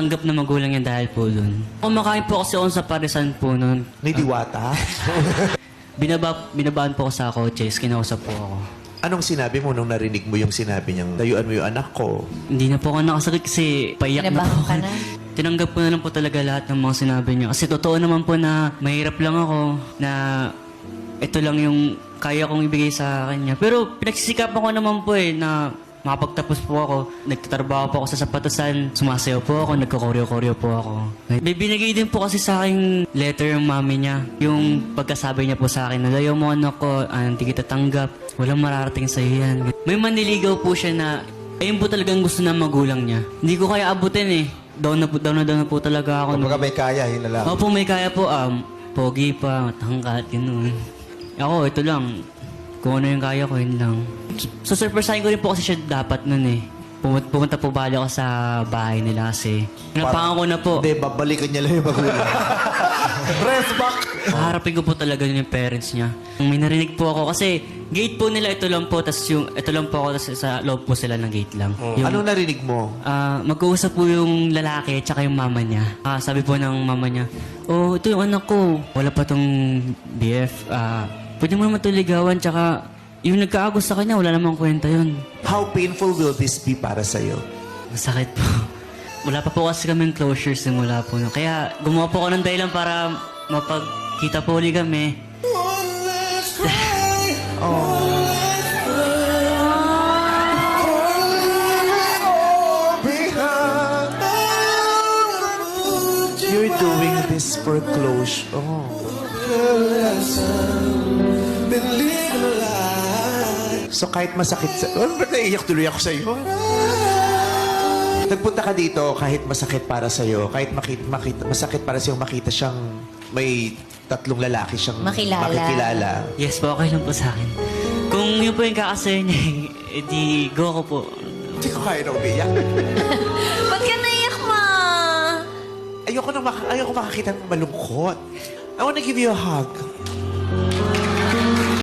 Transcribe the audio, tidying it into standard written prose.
tanggap na magulang niya dahil po dun. Kumakain po kasi ako sa parisan po nun. May diwata? Binabaan po ako sa kotse, kinausap po ako. Anong sinabi mo nung narinig mo yung sinabi niyang, dayuan mo yung anak ko? Hindi na po ako nakasakit kasi paiyak na Kinabahan po. ka na? Tinanggap ko na lang po talaga lahat ng mga sinabi niya. Kasi totoo naman po na mahirap lang ako na ito lang yung kaya kong ibigay sa kanya. Pero pinagsisikapan ko naman po na makapagtapos po ako. Nagtatrabaho po ako sa sapatusan. Sumasayaw po ako. Nagkakoryo-koryo po ako. May binigay din po kasi sa akin letter yung mami niya. Yung pagkasabi niya po sa akin na layo mo anak ko, hindi kita tanggap. Walang mararating sa yan. May manliligaw po siya na ayun po talagang gusto ng magulang niya. Hindi ko kaya abutin eh. Down na po talaga ako. Kumbaga may kaya, yun na lang. Opo, may kaya po. Pogi pa, matangkat, gano'n. Ako, ito lang. Kung ano yung kaya ko, yun lang. So, surprisein ko rin po kasi siya dapat nun eh. Pumunta po bali ako sa bahay nila kasi. Napangan ko na po. Hindi, babalikan niya lang yung magulang. Rest back! Harapin ko po talaga yung parents niya. May narinig po ako kasi gate po nila ito lang po, tas yung ito lang po ako, tas sa loob po sila ng gate lang. Yung, Anong narinig mo? mag-uusap po yung lalaki tsaka yung mama niya. Sabi po ng mama niya, oh, ito yung anak ko. Wala pa tong BF. Pwede mo naman ito ligawan tsaka yung nagkaagos sa kanya, wala namang kwenta yun. How painful will this be para sa'yo? Masakit po. Wala pa po kasi kaming closure simula po. Kaya gumawa po ako ng dahilan para mapagkita po ulit kami. You're doing this for closure. Oh. So kahit masakit sa... Oh, ba't naiiyak tuloy ako sa'yo? Nagpunta ka dito kahit masakit para sa'yo, kahit masakit para sa'yo makita siyang may tatlong lalaki siyang Makilala. makikilala. Yes po, okay lang po sa akin. Kung yun po yung kakasayo niya, edi go ko po. Hindi ko kaya na umiyak. Ba't ka naiyak, ma? Ayoko makakita ng malungkot. I wanna give you a hug.